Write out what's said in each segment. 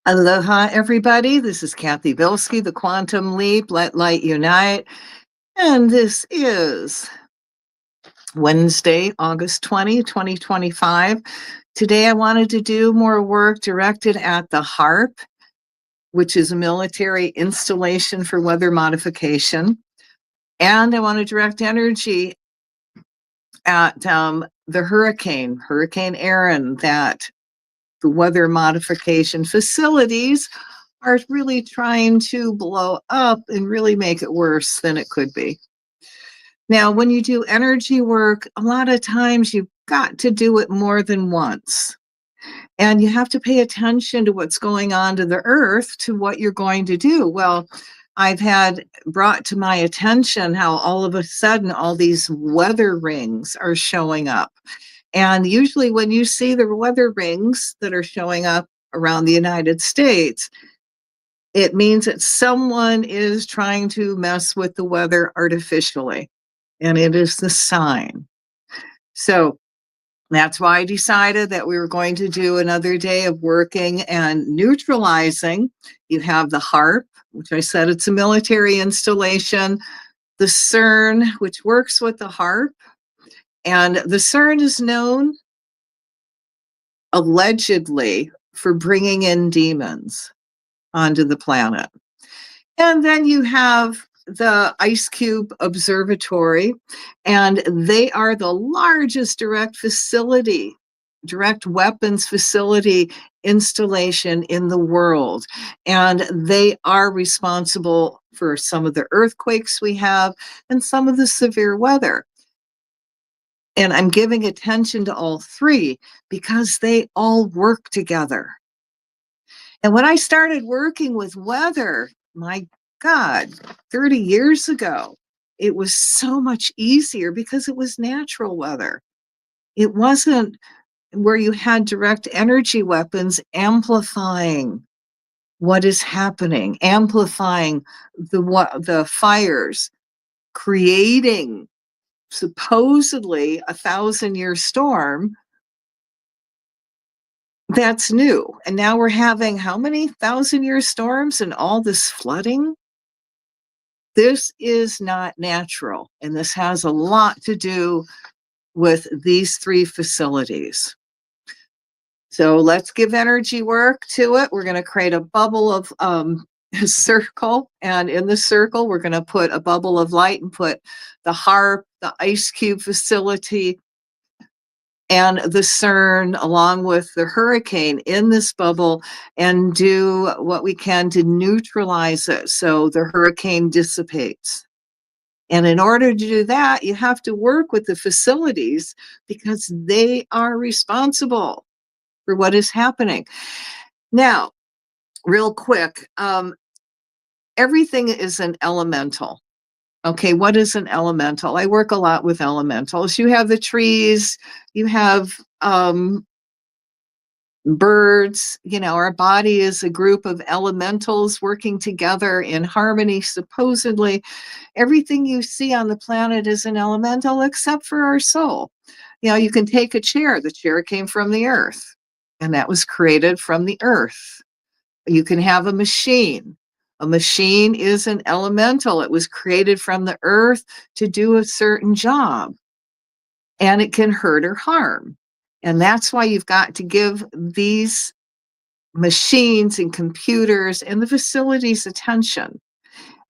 Aloha, everybody. This is Cathy Bilsky, the Quantum Leap, Let Light Unite. And this is Wednesday, August 20, 2025. Today, I wanted to do more work directed at the HAARP, which is a military installation for weather modification. And I want to direct energy at the Hurricane Aaron, that the weather modification facilities are really trying to blow up and really make it worse than it could be. Now, when you do energy work, a lot of times you've got to do it more than once. And you have to pay attention to what's going on to the earth, to what you're going to do. Well, I've had brought to my attention how all of a sudden all these weather rings are showing up. And usually when you see the weather rings that are showing up around the United States, it means that someone is trying to mess with the weather artificially, and it is the sign. So that's why I decided that we were going to do another day of working and neutralizing. You have the HAARP, which I said it's a military installation, the CERN, which works with the HAARP, and the CERN is known allegedly for bringing in demons onto the planet. And then you have the Ice Cube Observatory, and they are the largest direct weapons facility installation in the world. And they are responsible for some of the earthquakes we have and some of the severe weather. And I'm giving attention to all three because they all work together. And when I started working with weather, my God, 30 years ago, it was so much easier because it was natural weather. It wasn't where you had direct energy weapons amplifying what is happening, amplifying the fires, creating supposedly a 1,000-year storm. That's new. And now we're having how many 1,000-year storms and all this flooding? This is not natural. And this has a lot to do with these three facilities. So let's give energy work to it. We're going to create a bubble of a circle. And in the circle, we're going to put a bubble of light and put the HAARP, the Ice Cube facility, and the CERN, along with the hurricane, in this bubble, and do what we can to neutralize it so the hurricane dissipates. And in order to do that, you have to work with the facilities because they are responsible for what is happening. Now, real quick, everything is an elemental. Okay, what is an elemental? I work a lot with elementals. You have the trees, you have birds. You know, our body is a group of elementals working together in harmony, supposedly. Everything you see on the planet is an elemental except for our soul. You know, you can take a chair. The chair came from the earth, and that was created from the earth. You can have a machine. A machine is an elemental. It was created from the earth to do a certain job, and it can hurt or harm. And that's why you've got to give these machines and computers and the facilities attention,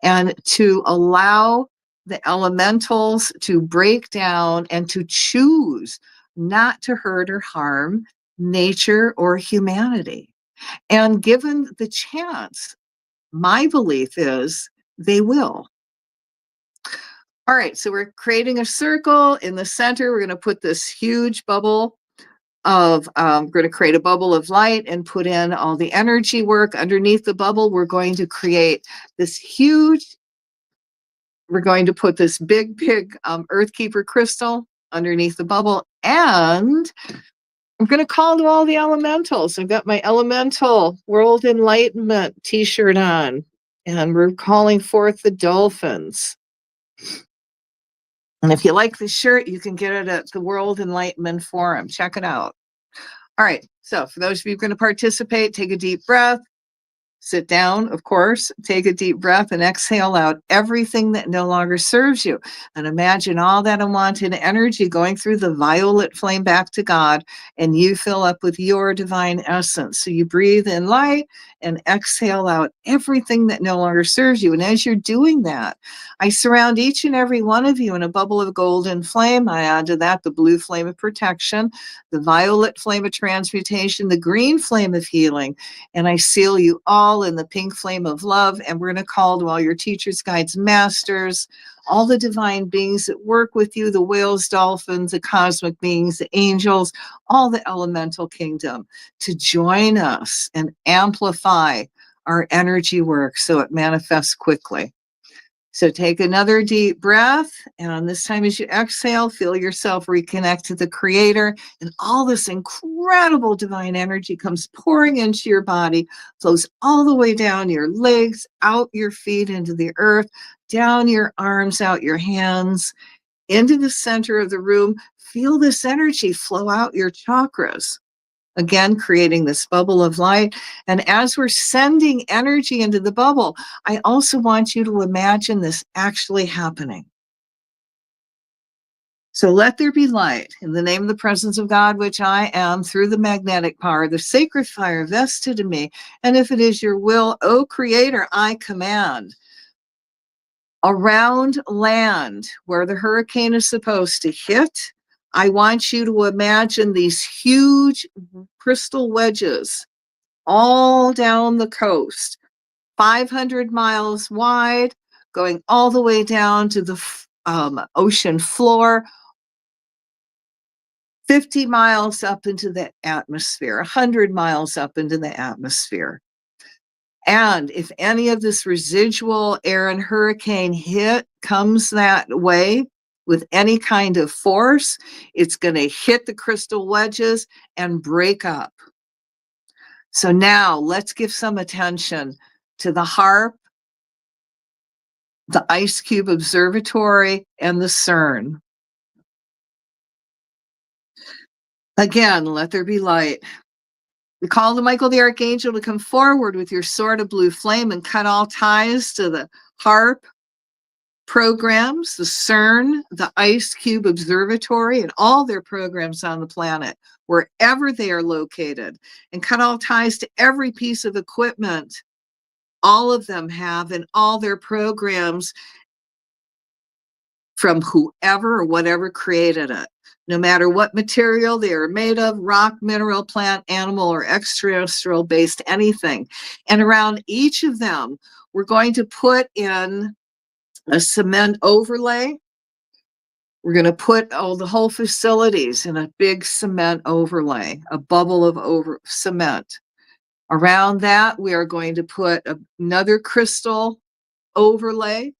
and to allow the elementals to break down and to choose not to hurt or harm nature or humanity. And given the chance, my belief is they will. All right, so we're creating a circle. In the center, we're going to put this huge bubble of, we're going to create a bubble of light and put in all the energy work. Underneath the bubble, we're going to create this huge, we're going to put this big Earthkeeper crystal underneath the bubble. And I'm going to call to all the elementals. I've got my Elemental World Enlightenment t-shirt on, and we're calling forth the dolphins. And if you like this shirt, you can get it at the World Enlightenment Forum. Check it out. All right. So for those of you who are going to participate, take a deep breath. Sit down, of course, take a deep breath and exhale out everything that no longer serves you. And imagine all that unwanted energy going through the violet flame back to God, and you fill up with your divine essence. So you breathe in light and exhale out everything that no longer serves you. And as you're doing that, I surround each and every one of you in a bubble of golden flame. I add to that the blue flame of protection, the violet flame of transmutation, the green flame of healing, and I seal you all in the pink flame of love. And we're going to call to all your teachers, guides, masters, all the divine beings that work with you, the whales, dolphins, the cosmic beings, the angels, all the elemental kingdom, to join us and amplify our energy work so it manifests quickly. So take another deep breath, and this time as you exhale, feel yourself reconnect to the Creator, and all this incredible divine energy comes pouring into your body, flows all the way down your legs, out your feet into the earth, down your arms, out your hands, into the center of the room. Feel this energy flow out your chakras. Again, creating this bubble of light. And as we're sending energy into the bubble, I also want you to imagine this actually happening. So let there be light in the name of the presence of God, which I am, through the magnetic power, the sacred fire vested in me. And if it is your will, O Creator, I command, around land where the hurricane is supposed to hit, I want you to imagine these huge crystal wedges all down the coast, 500 miles wide, going all the way down to the ocean floor, 50 miles up into the atmosphere, 100 miles up into the atmosphere. And if any of this residual air and hurricane hit comes that way with any kind of force, it's going to hit the crystal wedges and break up. So now let's give some attention to the HAARP, the Ice Cube Observatory, and the CERN. Again, let there be light. We call to Michael the Archangel to come forward with your sword of blue flame and cut all ties to the HAARP programs, the CERN, the Ice Cube Observatory, and all their programs on the planet, wherever they are located, and cut all ties to every piece of equipment all of them have in all their programs from whoever or whatever created it. No matter what material they are made of, rock, mineral, plant, animal, or extraterrestrial based anything. And around each of them, we're going to put in a cement overlay. We're going to put the whole facilities in a big cement overlay, a bubble of cement. Around that, we are going to put another crystal overlay.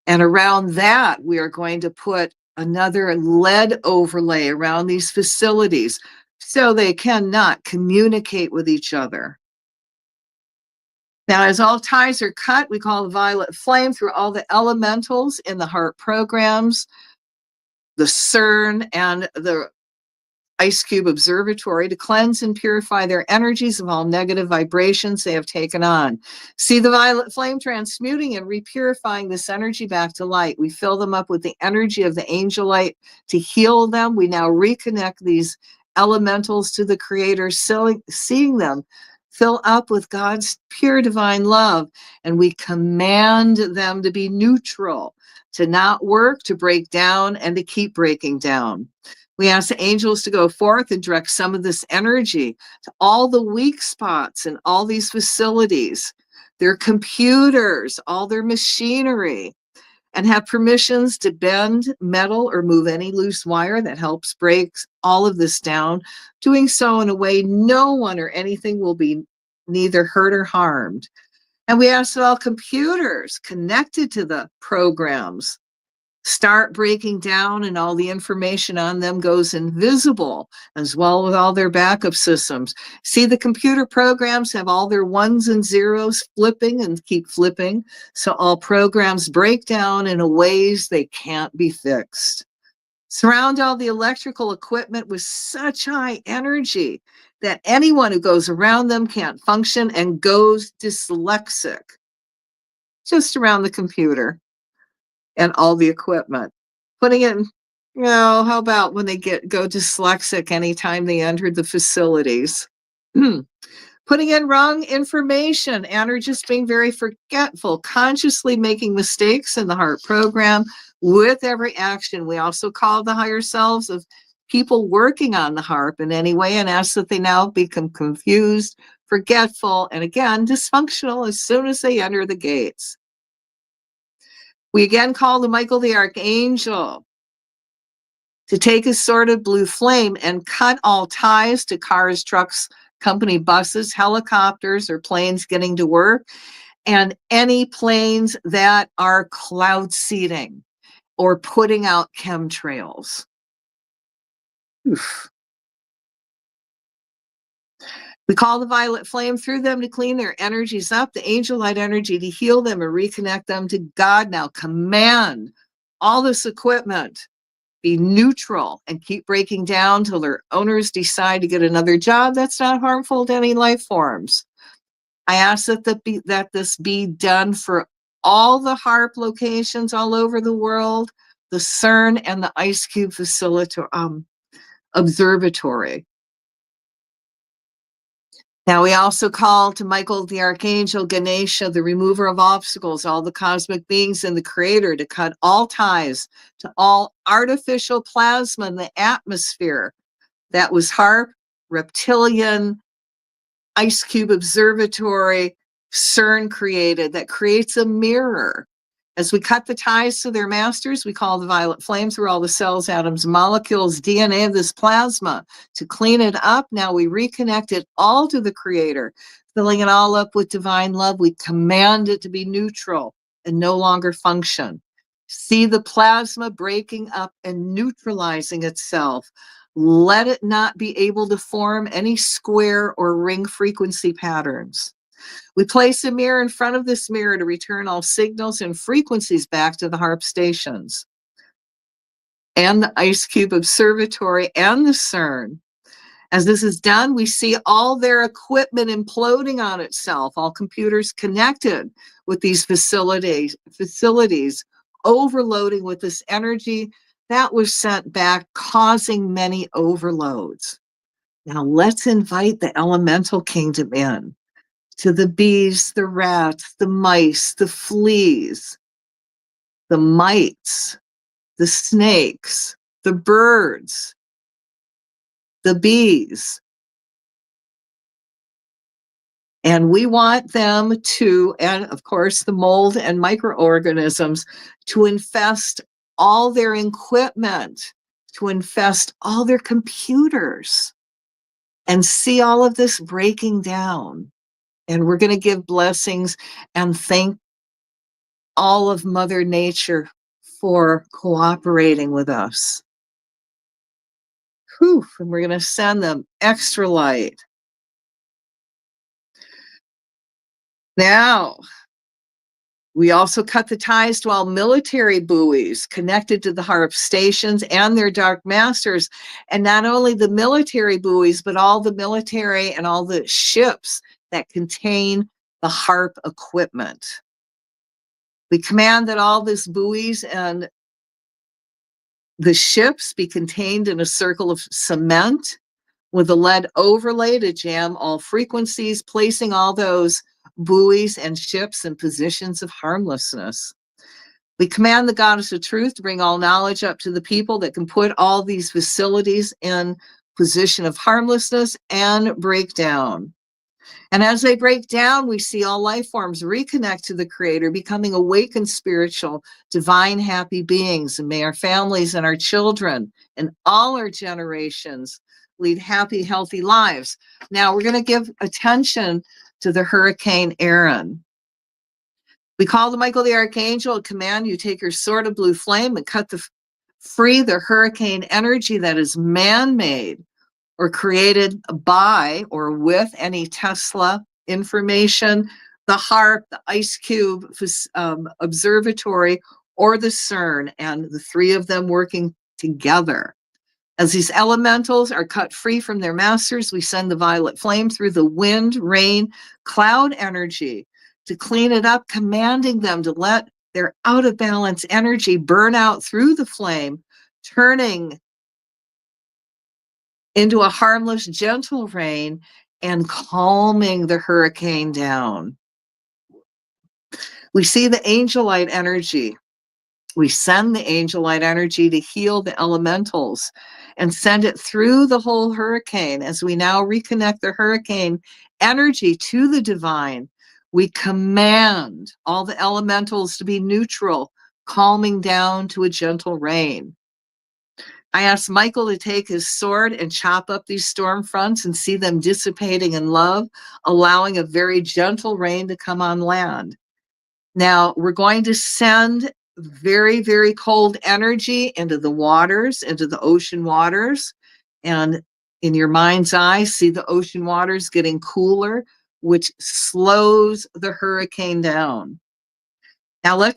And around that, we are going to put another lead overlay around these facilities so they cannot communicate with each other. Now, as all ties are cut, we call the violet flame through all the elementals in the HAARP programs, the CERN, and the Ice Cube Observatory to cleanse and purify their energies of all negative vibrations they have taken on. See the violet flame transmuting and repurifying this energy back to light. We fill them up with the energy of the angel light to heal them. We now reconnect these elementals to the Creator, seeing them fill up with God's pure divine love, and we command them to be neutral, to not work, to break down, and to keep breaking down. We ask the angels to go forth and direct some of this energy to all the weak spots in all these facilities, their computers, all their machinery, and have permissions to bend metal or move any loose wire that helps break all of this down, doing so in a way no one or anything will be neither hurt or harmed. And we ask that all computers connected to the programs start breaking down, and all the information on them goes invisible, as well with all their backup systems. See, the computer programs have all their ones and zeros flipping and keep flipping, so all programs break down in a ways they can't be fixed. Surround all the electrical equipment with such high energy that anyone who goes around them can't function and goes dyslexic. Just around the computer and all the equipment. Putting in, how about when they go dyslexic anytime they enter the facilities? Putting in wrong information and or just being very forgetful, consciously making mistakes in the HAARP program with every action. We also call the higher selves of people working on the HAARP in any way and ask that they now become confused, forgetful, and again, dysfunctional as soon as they enter the gates. We again call the Michael the Archangel to take his sword of blue flame and cut all ties to cars, trucks, company buses, helicopters, or planes getting to work, and any planes that are cloud seeding or putting out chemtrails. Oof. We call the violet flame through them to clean their energies up, the angel light energy to heal them and reconnect them to God. Now command all this equipment be neutral and keep breaking down till their owners decide to get another job that's not harmful to any life forms. I ask that this be done for all the HAARP locations all over the world, the CERN and the Ice Cube Observatory. Now we also call to Michael the Archangel, Ganesha, the remover of obstacles, all the cosmic beings and the creator to cut all ties to all artificial plasma in the atmosphere. That was HAARP, reptilian, Ice Cube Observatory, CERN created, that creates a mirror. As we cut the ties to their masters, we call the violet flame through all the cells, atoms, molecules, DNA of this plasma to clean it up. Now we reconnect it all to the creator, filling it all up with divine love. We command it to be neutral and no longer function. See the plasma breaking up and neutralizing itself. Let it not be able to form any square or ring frequency patterns. We place a mirror in front of this mirror to return all signals and frequencies back to the HAARP stations and the Ice Cube Observatory and the CERN. As this is done, we see all their equipment imploding on itself, all computers connected with these facilities overloading with this energy that was sent back, causing many overloads. Now let's invite the elemental kingdom in. To the bees, the rats, the mice, the fleas, the mites, the snakes, the birds, the bees. And we want them to, and of course the mold and microorganisms, to infest all their equipment, to infest all their computers, and see all of this breaking down. And we're going to give blessings and thank all of Mother Nature for cooperating with us. Whew, and we're going to send them extra light. Now, we also cut the ties to all military buoys connected to the HAARP stations and their dark masters. And not only the military buoys, but all the military and all the ships that contain the HAARP equipment. We command that all these buoys and the ships be contained in a circle of cement with a lead overlay to jam all frequencies, placing all those buoys and ships in positions of harmlessness. We command the goddess of truth to bring all knowledge up to the people that can put all these facilities in position of harmlessness and break down. And as they break down, we see all life forms reconnect to the Creator, becoming awakened spiritual, divine, happy beings. And may our families and our children and all our generations lead happy, healthy lives. Now we're going to give attention to the Hurricane Aaron. We call the Michael the Archangel and command you take your sword of blue flame and cut free the hurricane energy that is man-made or created by or with any Tesla information, the HAARP, the Ice Cube Observatory, or the CERN, and the three of them working together. As these elementals are cut free from their masters, we send the violet flame through the wind, rain, cloud energy to clean it up, commanding them to let their out of balance energy burn out through the flame, turning into a harmless, gentle rain and calming the hurricane down. We see the angel light energy. We send the angel light energy to heal the elementals and send it through the whole hurricane. As we now reconnect the hurricane energy to the divine, we command all the elementals to be neutral, calming down to a gentle rain. I asked Michael to take his sword and chop up these storm fronts and see them dissipating in love, allowing a very gentle rain to come on land. Now, we're going to send very, very cold energy into the waters, into the ocean waters. And in your mind's eye, see the ocean waters getting cooler, which slows the hurricane down. Now, we're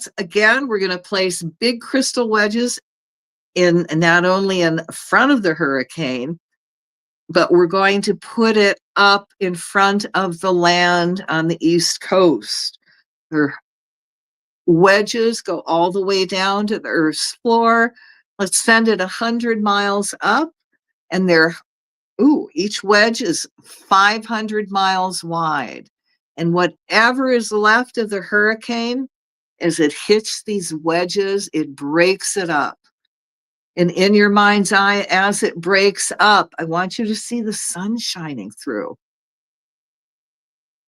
going to place big crystal wedges in not only in front of the hurricane, but we're going to put it up in front of the land on the East Coast. Their wedges go all the way down to the Earth's floor. Let's send it 100 miles up, and each wedge is 500 miles wide. And whatever is left of the hurricane, as it hits these wedges, it breaks it up. And in your mind's eye, as it breaks up, I want you to see the sun shining through.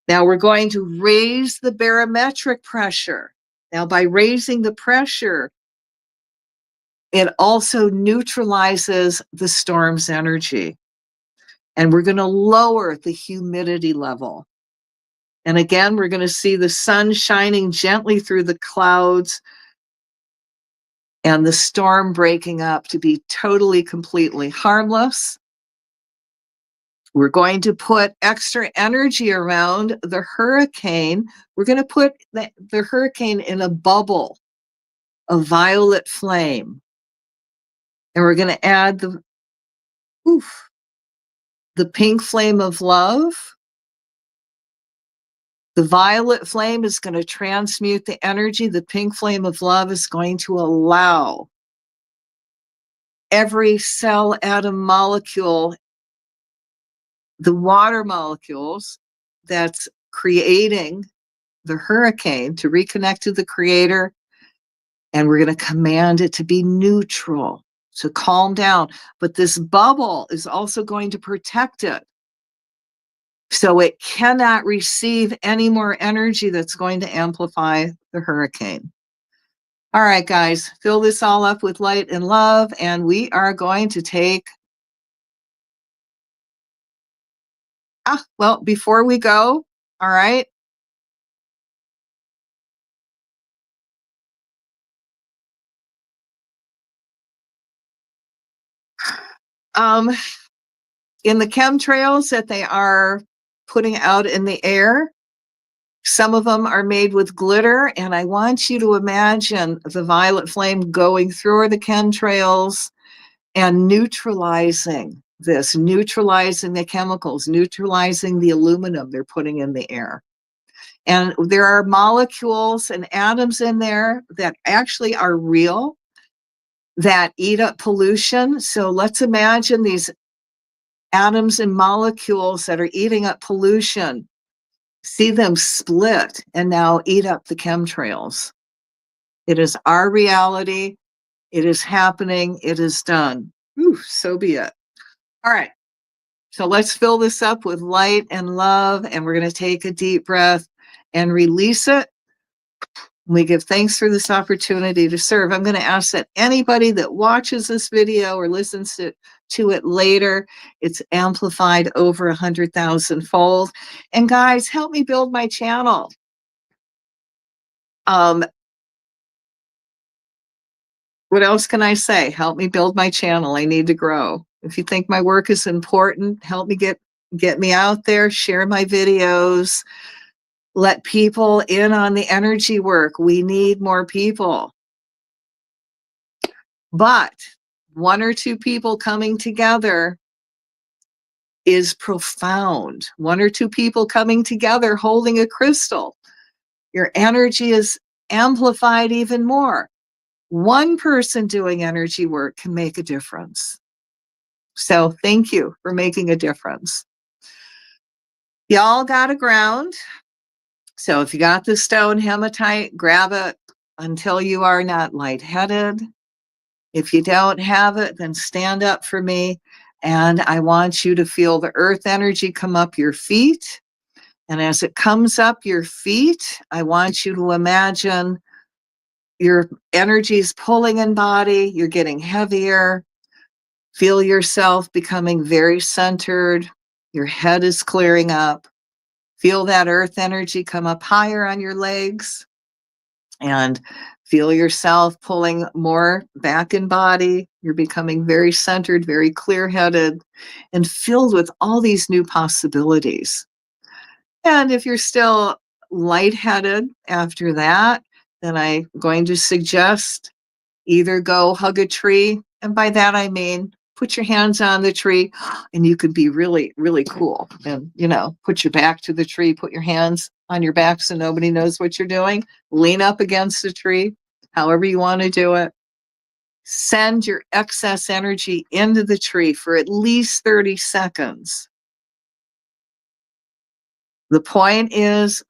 Now we're going to raise the barometric pressure. Now, by raising the pressure, it also neutralizes the storm's energy. And we're going to lower the humidity level. And again, we're going to see the sun shining gently through the clouds and the storm breaking up to be totally, completely harmless. We're going to put extra energy around the hurricane. We're going to put the hurricane in a bubble of violet flame. And we're going to add the pink flame of love. The violet flame is going to transmute the energy. The pink flame of love is going to allow every cell, atom, molecule, the water molecules that's creating the hurricane to reconnect to the creator. And we're going to command it to be neutral, to calm down. But this bubble is also going to protect it. So it cannot receive any more energy that's going to amplify the hurricane. All right, guys, fill this all up with light and love, and we are going to take... well, before we go, all right, in the chemtrails that they are putting out in the air, some of them are made with glitter, and I want you to imagine the violet flame going through the chemtrails and neutralizing neutralizing the chemicals, neutralizing the aluminum they're putting in the air. And there are molecules and atoms in there that actually are real, that eat up pollution. So let's imagine these atoms and molecules that are eating up pollution, see them split and now eat up the chemtrails. It is our reality. It is happening. It is done. So be it. All right. So let's fill this up with light and love, and we're going to take a deep breath and release it. We give thanks for this opportunity to serve. I'm going to ask that anybody that watches this video or listens to it later, it's amplified over 100,000-fold. And guys, help me build my channel. What else can I say? Help me build my channel. I need to grow. If you think my work is important, help me get me out there, share my videos, let people in on the energy work. We need more people. But one or two people coming together is profound. One or two people coming together holding a crystal, your energy is amplified even more. One person doing energy work can make a difference. So thank you for making a difference. Y'all got a ground. So if you got the stone hematite, grab it until you are not lightheaded. If you don't have it, then stand up for me. And I want you to feel the earth energy come up your feet. And as it comes up your feet, I want you to imagine your energy is pulling in body, you're getting heavier. Feel yourself becoming very centered. Your head is clearing up. Feel that earth energy come up higher on your legs. And feel yourself pulling more back in body. You're becoming very centered, very clear-headed, and filled with all these new possibilities. And if you're still lightheaded after that, then I'm going to suggest either go hug a tree, and by that I mean put your hands on the tree, and you could be really, really cool. And, put your back to the tree, put your hands on your back so nobody knows what you're doing. Lean up against the tree, however you want to do it. Send your excess energy into the tree for at least 30 seconds. The point is,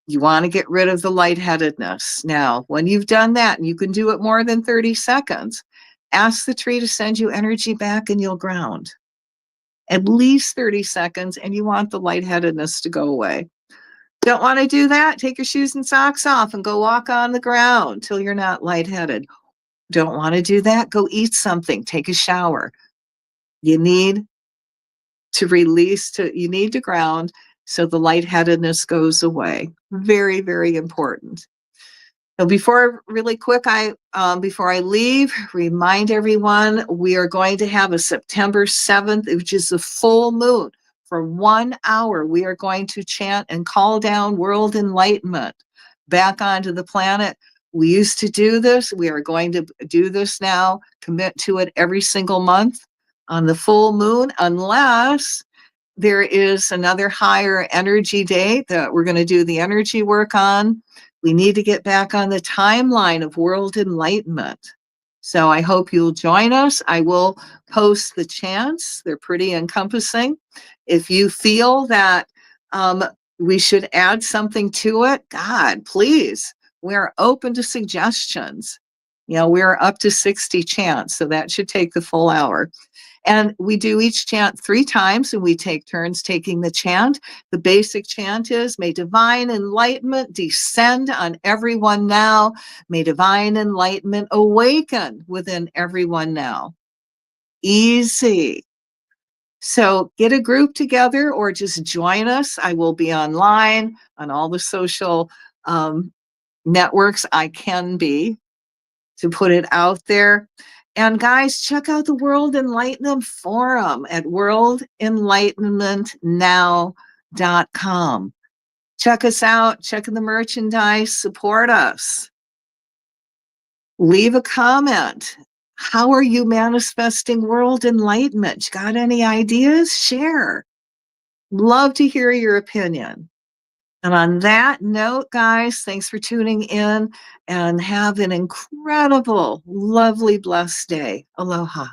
you want to get rid of the lightheadedness. Now, when you've done that, and you can do it more than 30 seconds, ask the tree to send you energy back and you'll ground. At least 30 seconds, and you want the lightheadedness to go away. Don't want to do that? Take your shoes and socks off and go walk on the ground till you're not lightheaded. Don't want to do that? Go eat something, take a shower. You need to you need to ground so the lightheadedness goes away. Very, very important. Now, before I leave, remind everyone we are going to have a September 7th, which is the full moon. For 1 hour, we are going to chant and call down world enlightenment back onto the planet. We used to do this. We are going to do this now, commit to it every single month on the full moon, unless there is another higher energy day that we're going to do the energy work on. We need to get back on the timeline of world enlightenment. So I hope you'll join us. I will post the chants. They're pretty encompassing. If you feel that we should add something to it, God, please, we're open to suggestions. We're up to 60 chants, so that should take the full hour. And we do each chant 3 times, and we take turns taking the chant. The basic chant is, may divine enlightenment descend on everyone now. May divine enlightenment awaken within everyone now. Easy. So get a group together or just join us. I will be online on all the social networks I can be to put it out there. And guys, check out the World Enlightenment Forum at worldenlightenmentnow.com. Check us out, check in the merchandise, support us. Leave a comment. How are you manifesting world enlightenment? Got any ideas? Share. Love to hear your opinion. And on that note, guys, thanks for tuning in and have an incredible, lovely, blessed day. Aloha.